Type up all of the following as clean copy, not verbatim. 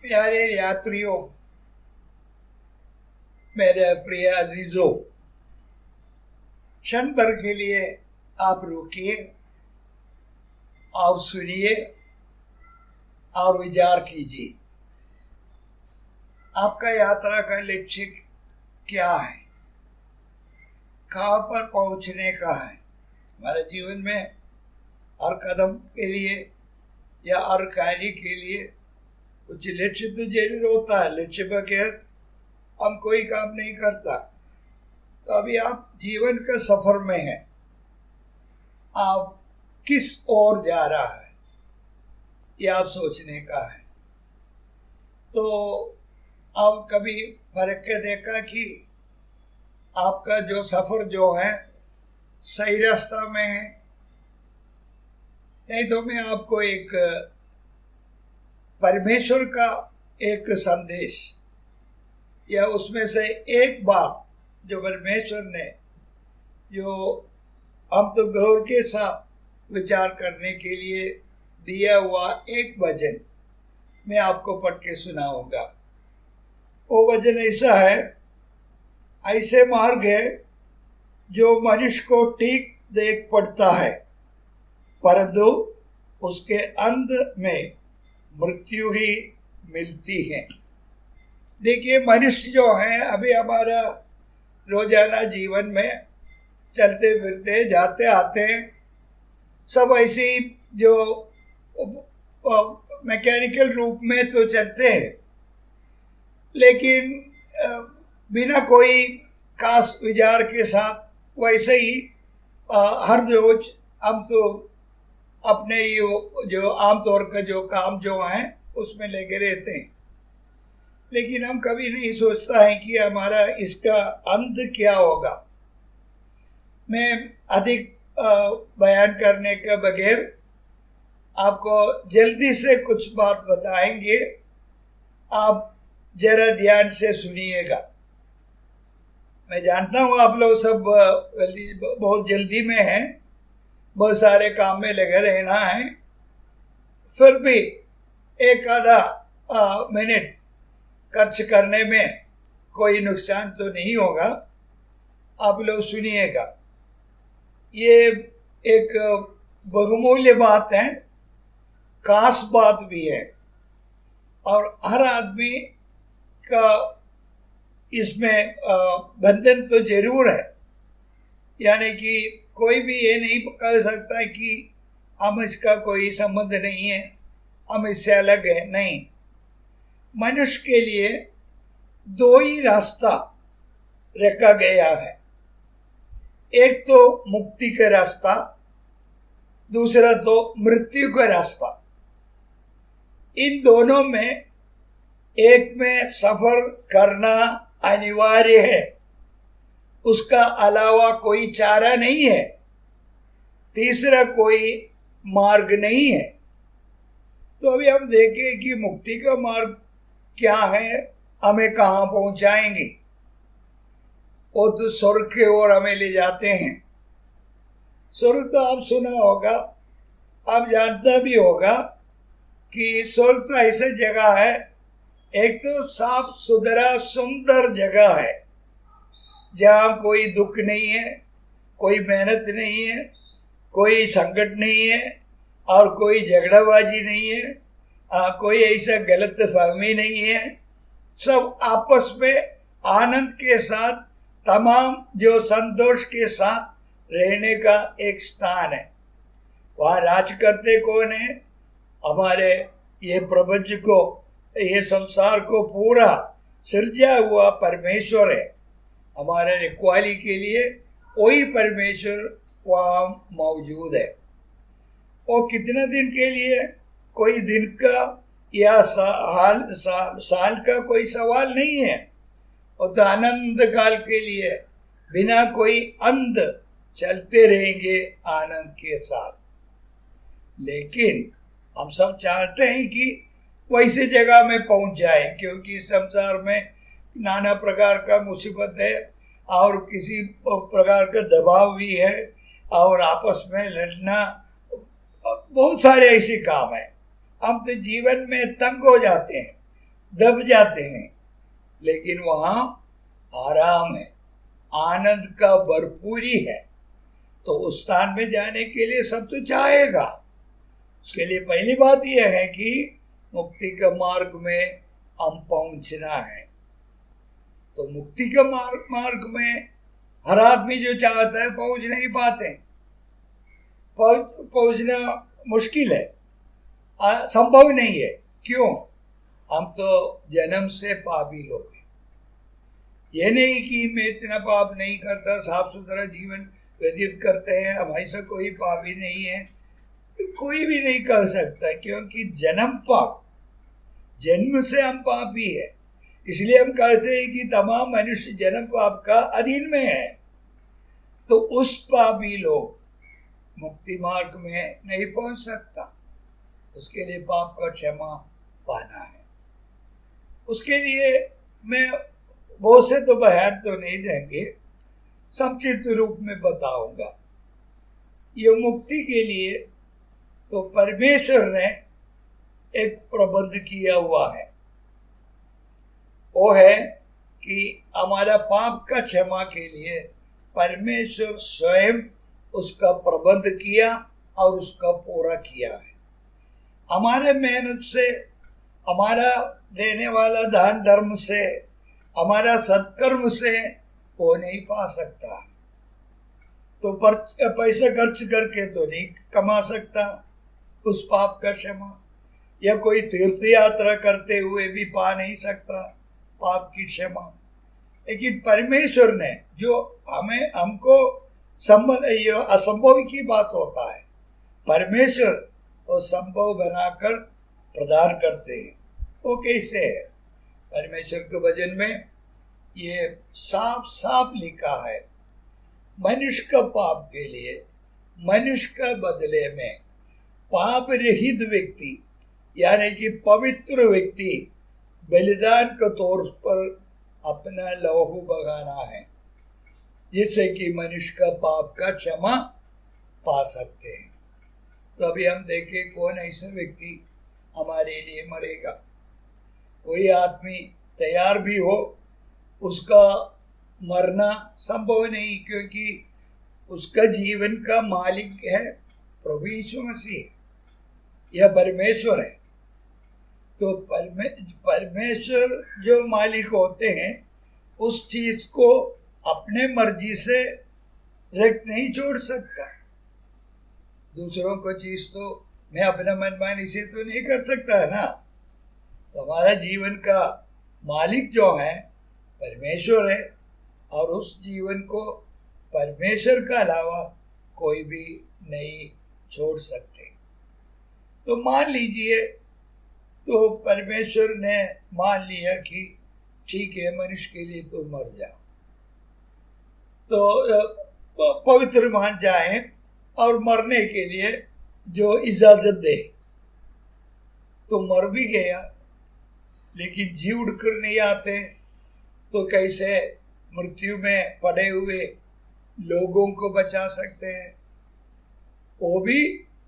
प्यारे यात्रियों, मेरे प्रिय अजीजों, क्षण भर के लिए आप रुकिए और सुनिए और विचार कीजिए। आपका यात्रा का लक्ष्य क्या है? कहाँ पर पहुँचने का है? हमारे जीवन में हर कदम के लिए या हर कार्य के लिए कुछ लक्ष्य तो जरूर होता है। लक्ष्य बगैर हम कोई काम नहीं करता। तो अभी आप जीवन के सफर में हैं। आप किस ओर जा रहा है ये आप सोचने का है। तो आप कभी फर्क के देखा कि आपका जो सफर जो है सही रास्ता में है? नहीं तो मैं आपको एक परमेश्वर का एक संदेश या उसमें से एक बात जो परमेश्वर ने, जो हम तो गौर के साथ विचार करने के लिए दिया हुआ एक वचन मैं आपको पढ़ के सुनाऊंगा। वो वचन ऐसा है, ऐसे मार्ग है जो मनुष्य को ठीक देख पड़ता है, परंतु उसके अंत में मृत्यु ही मिलती है। देखिए, मनुष्य जो है अभी हमारा रोजाना जीवन में चलते फिरते जाते आते सब ऐसे जो मैकेनिकल रूप में तो चलते हैं, लेकिन बिना कोई खास विचार के साथ वैसे ही हर रोज हम तो अपने जो आमतौर का जो काम जो है उसमें लगे रहते हैं, लेकिन हम कभी नहीं सोचता है कि हमारा इसका अंत क्या होगा। मैं अधिक बयान करने के बगैर आपको जल्दी से कुछ बात बताएंगे, आप जरा ध्यान से सुनिएगा। मैं जानता हूँ आप लोग सब बहुत जल्दी में हैं, बहुत सारे काम में लगे रहना है, फिर भी एक आधा मिनट खर्च करने में कोई नुकसान तो नहीं होगा। आप लोग सुनिएगा, ये एक बहुमूल्य बात है, खास बात भी है, और हर आदमी का इसमें बंधन तो जरूर है। यानी कि कोई भी ये नहीं कह सकता कि हम इसका कोई संबंध नहीं है, हम इससे अलग है। नहीं, मनुष्य के लिए दो ही रास्ता रखा गया है, एक तो मुक्ति का रास्ता, दूसरा तो मृत्यु का रास्ता। इन दोनों में एक में सफर करना अनिवार्य है, उसका अलावा कोई चारा नहीं है, तीसरा कोई मार्ग नहीं है। तो अभी हम देखें कि मुक्ति का मार्ग क्या है, हमें कहाँ पहुंचाएंगे। वो तो स्वर्ग की ओर हमें ले जाते हैं। स्वर्ग तो आप सुना होगा, आप जानता भी होगा कि स्वर्ग तो ऐसी जगह है, एक तो साफ सुथरा सुंदर जगह है जहाँ कोई दुख नहीं है, कोई मेहनत नहीं है, कोई संकट नहीं है और कोई झगड़ाबाजी नहीं है, कोई ऐसा गलत फहमी नहीं है। सब आपस में आनंद के साथ, तमाम जो संतोष के साथ रहने का एक स्थान है। वहाँ राज करते कौन है? हमारे ये प्रपंच को, ये संसार को पूरा सृजा हुआ परमेश्वर है। हमारे रखवाली के लिए वही परमेश्वर वहाँ मौजूद है। वो कितने दिन के लिए? कोई दिन का या साल का कोई सवाल नहीं है, वो तो अनंत काल के लिए बिना कोई अंत चलते रहेंगे आनंद के साथ। लेकिन हम सब चाहते हैं कि वैसी जगह में पहुंच जाए, क्योंकि संसार में नाना प्रकार का मुसीबत है और किसी प्रकार का दबाव भी है और आपस में लड़ना, बहुत सारे ऐसे काम हैं। हम तो जीवन में तंग हो जाते हैं, दब जाते हैं, लेकिन वहाँ आराम है, आनंद का भरपूरी है। तो उस स्थान में जाने के लिए सब तो चाहेगा। उसके लिए पहली बात यह है कि मुक्ति के मार्ग में हम पहुंचना है। तो मुक्ति के मार्ग में हर आदमी जो चाहता है पहुंच नहीं पाते, पहुंचना मुश्किल है, संभव नहीं है। क्यों? हम तो जन्म से पापी लोग हैं। ये नहीं कि मैं इतना पाप नहीं करता, साफ सुथरा जीवन व्यतीत करते हैं, हम ऐसा कोई पापी नहीं है, कोई भी नहीं कह सकता, क्योंकि जन्म पाप, जन्म से हम पापी है। इसलिए हम कहते हैं कि तमाम मनुष्य जन्म पाप का अधीन में है। तो उस पापी लोग मुक्ति मार्ग में नहीं पहुंच सकता। उसके लिए पाप का क्षमा पाना है। उसके लिए मैं बहुत से तो बयान तो नहीं देंगे, संक्षिप्त रूप में बताऊंगा। ये मुक्ति के लिए तो परमेश्वर ने एक प्रबंध किया हुआ है। वो है कि हमारा पाप का क्षमा के लिए परमेश्वर स्वयं उसका प्रबंध किया और उसका पूरा किया है। हमारे मेहनत से, हमारा देने वाला दान धर्म से, हमारा सत्कर्म से वो नहीं पा सकता। तो पैसे खर्च करके तो नहीं कमा सकता उस पाप का क्षमा, या कोई तीर्थ यात्रा करते हुए भी पा नहीं सकता पाप की क्षमा। लेकिन परमेश्वर ने जो हमको ये असंभव की बात होता है, परमेश्वर वो संभव बनाकर प्रदान करते हैं। वो कैसे है? परमेश्वर के वचन में ये साफ साफ लिखा है, मनुष्य का पाप के लिए, मनुष्य का बदले में पाप रहित व्यक्ति यानी कि पवित्र व्यक्ति बलिदान के तौर पर अपना लहू बगाना है, जिससे कि मनुष्य का पाप का क्षमा पा सकते हैं। तो अभी हम देखें कौन ऐसा व्यक्ति हमारे लिए मरेगा। कोई आदमी तैयार भी हो, उसका मरना संभव नहीं, क्योंकि उसका जीवन का मालिक है प्रभु यीशु मसीह, यह परमेश्वर है। तो परमेश्वर जो मालिक होते हैं उस चीज को अपने मर्जी से रख नहीं छोड़ सकता। दूसरों को चीज तो मैं अपना मनमानी से तो नहीं कर सकता है ना। तो हमारा जीवन का मालिक जो है परमेश्वर है, और उस जीवन को परमेश्वर का अलावा कोई भी नहीं छोड़ सकते। तो मान लीजिए, तो परमेश्वर ने मान लिया कि ठीक है मनुष्य के लिए तो मर जाओ, तो पवित्र मान जाए और मरने के लिए जो इजाजत दे, तो मर भी गया। लेकिन जी उड़कर नहीं आते, तो कैसे मृत्यु में पड़े हुए लोगों को बचा सकते हैं? वो भी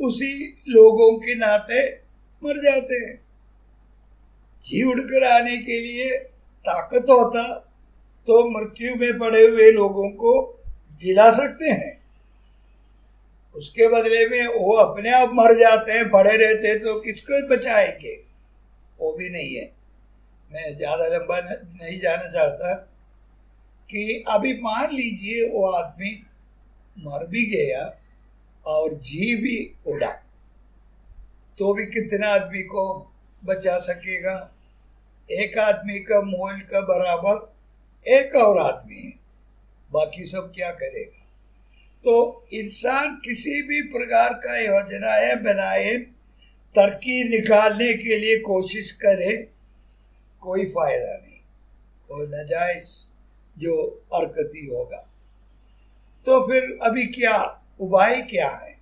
उसी लोगों के नाते मर जाते हैं। जी उड़कर आने के लिए ताकत होता तो मृत्यु में पड़े हुए लोगों को जिला सकते हैं। उसके बदले में वो अपने आप मर जाते हैं, पड़े रहते तो किसको बचाएंगे? वो भी नहीं है। मैं ज़्यादा लंबा नहीं जाना चाहता कि अभी मान लीजिए वो आदमी मर भी गया और जी भी उड़ा, तो भी कितना आदमी को बचा सकेगा? एक आदमी का मोल का बराबर एक और आदमी है, बाकी सब क्या करेगा? तो इंसान किसी भी प्रकार का योजनाएं बनाए, तरकीब निकालने के लिए कोशिश करे, कोई फायदा नहीं, वो नाजायज जो हरकती होगा। तो फिर अभी क्या उपाय क्या है?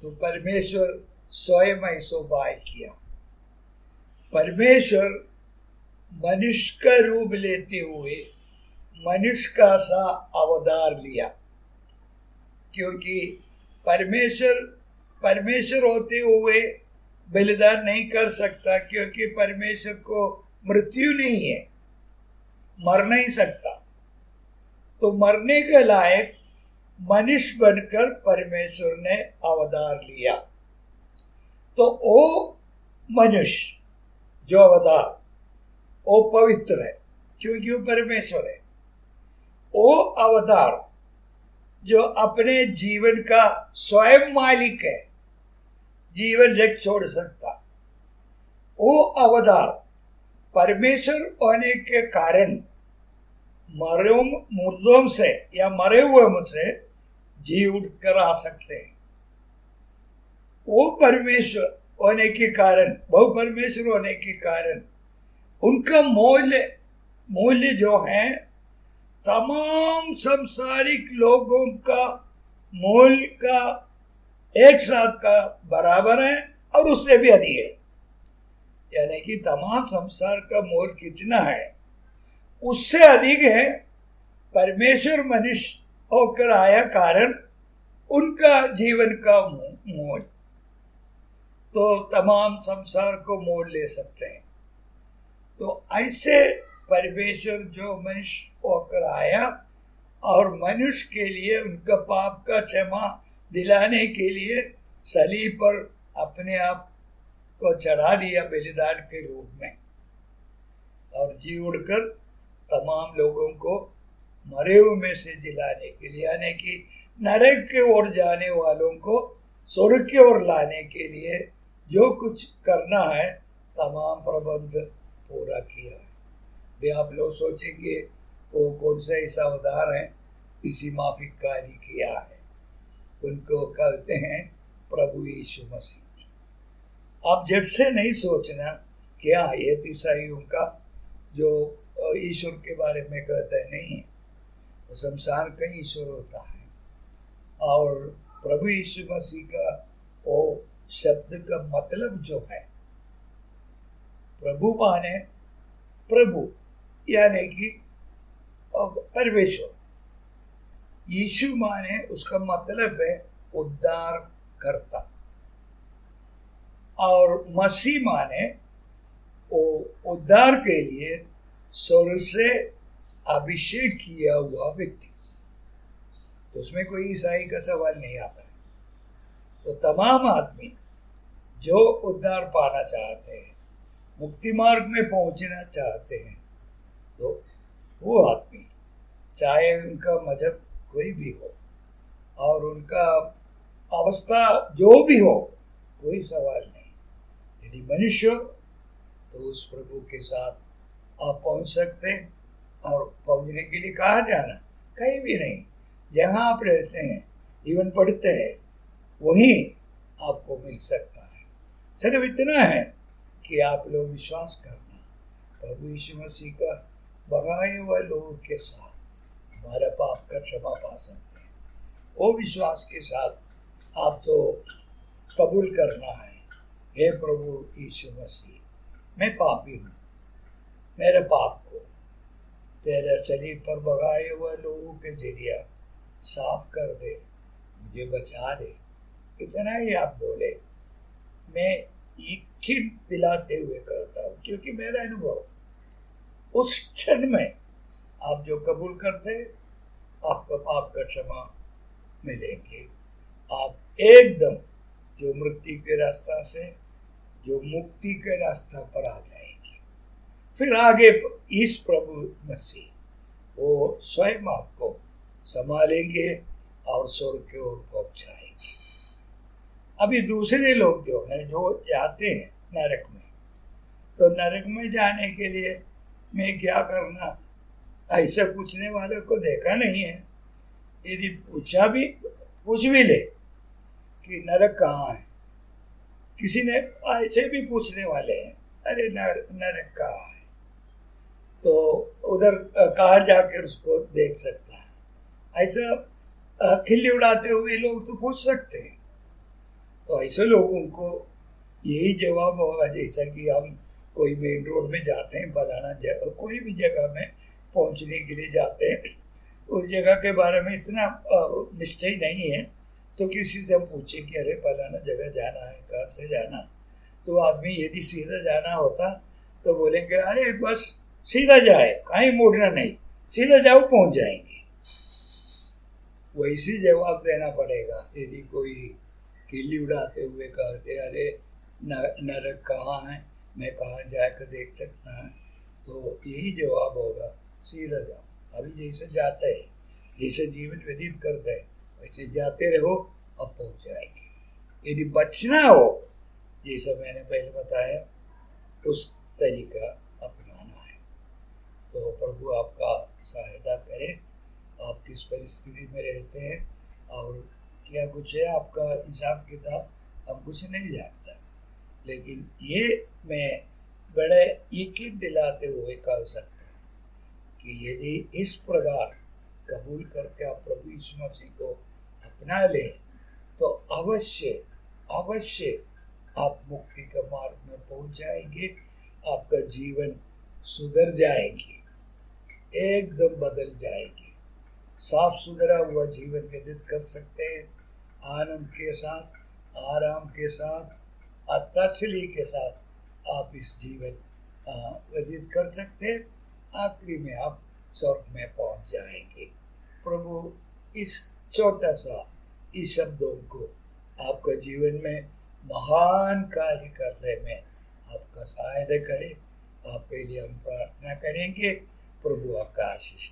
तो परमेश्वर स्वयं ऐसा उपाय किया। परमेश्वर मनुष्य का रूप लेते हुए मनुष्य का सा अवतार लिया, क्योंकि परमेश्वर होते हुए बलिदान नहीं कर सकता, क्योंकि परमेश्वर को मृत्यु नहीं है, मर नहीं सकता। तो मरने के लायक मनुष्य बनकर परमेश्वर ने अवतार लिया। तो वो मनुष्य जो अवतार, वो पवित्र है क्योंकि वो परमेश्वर है। वो अवतार जो अपने जीवन का स्वयं मालिक है, जीवन रख छोड़ सकता, वो अवतार परमेश्वर होने के कारण मुर्दों से या मरे हुए मुझसे जी उठ कर आ सकते हैं। वो परमेश्वर होने के कारण, बहु परमेश्वर होने के कारण उनका मूल्य जो है तमाम सांसारिक लोगों का मूल्य का एक साथ का बराबर है और उससे भी अधिक है। यानी कि तमाम संसार का मूल्य कितना है, उससे अधिक है परमेश्वर मनुष्य होकर आया कारण उनका जीवन का मूल्य। तो तमाम संसार को मोल ले सकते हैं। तो ऐसे परमेश्वर जो मनुष्य होकर आया और मनुष्य के लिए उनका पाप का क्षमा दिलाने के लिए सलीब पर अपने आप को चढ़ा दिया बलिदान के रूप में, और जी उड़कर तमाम लोगों को मरे हुए में से जिलाने के लिए, यानी कि नरक की ओर जाने वालों को स्वर्ग की ओर लाने के लिए जो कुछ करना है तमाम प्रबंध पूरा किया है। भी आप लोग सोचेंगे वो कौन सा ऐसा अवतार है इसी माफिक कार्य किया है, उनको कहते हैं प्रभु यीशु मसीह। आप जट से नहीं सोचना क्या ये तो ईसाइयों का जो ईश्वर के बारे में कहते हैं, नहीं है। तो संसार का ईश्वर होता है, और प्रभु यीशु मसीह का वो शब्द का मतलब जो है, प्रभु माने प्रभु यानी कि परमेश्वर, यीशु माने उसका मतलब है उद्धार करता, और मसीह माने वो उद्धार के लिए स्वर्ग से अभिषेक किया हुआ व्यक्ति। तो उसमें कोई ईसाई का सवाल नहीं आता है। तो तमाम आदमी जो उद्धार पाना चाहते हैं, मुक्ति मार्ग में पहुंचना चाहते हैं, तो वो आदमी चाहे उनका मजहब कोई भी हो और उनका अवस्था जो भी हो, कोई सवाल नहीं। यदि मनुष्य हो तो उस प्रभु के साथ आप पहुंच सकते हैं। और पहुंचने के लिए कहाँ जाना, कहीं भी नहीं, जहाँ आप रहते हैं, जीवन पढ़ते हैं, वहीं आपको मिल सकता है। सिर्फ इतना है कि आप लोग विश्वास करना, प्रभु यीशु मसीह का बगाए हुए लोगों के साथ हमारा पाप का क्षमा पा सकते हैं। वो विश्वास के साथ आप तो कबूल करना है, हे प्रभु यीशु मसीह, मैं पापी हूँ, मेरे पाप को तेरे शरीर पर बगाए हुए लोगों के जरिए साफ कर दे, मुझे बचा दे। इतना ही आप बोले, मैं एक दिलाते हुए करता हूँ, क्योंकि मेरा अनुभव उस क्षण में आप जो कबूल करते, आपका पाप का क्षमा मिलेंगे। आप एकदम जो मृत्यु के रास्ता से जो मुक्ति के रास्ता पर आ जाएंगे। फिर आगे इस प्रभु मसीह वो स्वयं आपको संभालेंगे और स्वर्ग की ओर पहुंचाएंगे। अभी दूसरे लोग जो हैं, जो जाते हैं नरक में, तो नरक में जाने के लिए मैं क्या करना, ऐसे पूछने वाले को देखा नहीं है। यदि पूछ भी ले कि नरक कहाँ है, किसी ने ऐसे भी पूछने वाले हैं, अरे नरक कहाँ है, तो उधर कहाँ जाकर उसको देख सकता है। ऐसा खिल्ली उड़ाते हुए लोग तो पूछ सकते हैं। तो ऐसे लोगों को यही जवाब होगा, जैसा कि हम कोई मेन रोड में जाते हैं, फलाना जगह, कोई भी जगह में पहुंचने के लिए जाते हैं, उस जगह के बारे में इतना निश्चय नहीं है, तो किसी से हम पूछें कि अरे फलाना जगह जाना है, कहाँ से जाना, तो आदमी यदि सीधा जाना होता तो बोलेंगे अरे बस सीधा जाए, कहीं मुड़ना नहीं, सीधा जाओ पहुंच जाएंगे। वैसे जवाब देना पड़ेगा यदि कोई किल्ली उड़ाते हुए कहते अरे नरक कहाँ है, मैं कहाँ जाकर देख सकता है, तो यही जवाब होगा, सीधा जाओ। अभी जैसे जाते हैं, जैसे जीवन व्यतीत करते हैं, वैसे जाते रहो, अब पहुंच जाएंगे। यदि बचना हो, जैसा मैंने पहले बताया, उस तरीका अपनाना है। तो प्रभु आपका सहायता करे। आप किस परिस्थिति में रहते हैं और क्या कुछ है आपका हिसाब किताब, हम कुछ नहीं जानता, लेकिन ये मैं बड़े यकीन दिलाते हुए कह सकता हूँ कि यदि इस प्रकार कबूल करके आप प्रभु यीशु मसीह को अपना लें तो अवश्य अवश्य आप मुक्ति के मार्ग में पहुंच जाएंगे। आपका जीवन सुधर जाएगी, एकदम बदल जाएगी, साफ सुथरा हुआ जीवन व्यतीत कर सकते हैं, आनंद के साथ, आराम के साथ, तसल्ली के साथ आप इस जीवन व्यतीत कर सकते हैं। आखिरी में आप स्वर्ग में पहुंच जाएंगे। प्रभु इस छोटा सा इस शब्दों को आपका जीवन में महान कार्य करने में आपका सहायता करे। आपके लिए हम प्रार्थना करेंगे। प्रभु आपका आशीष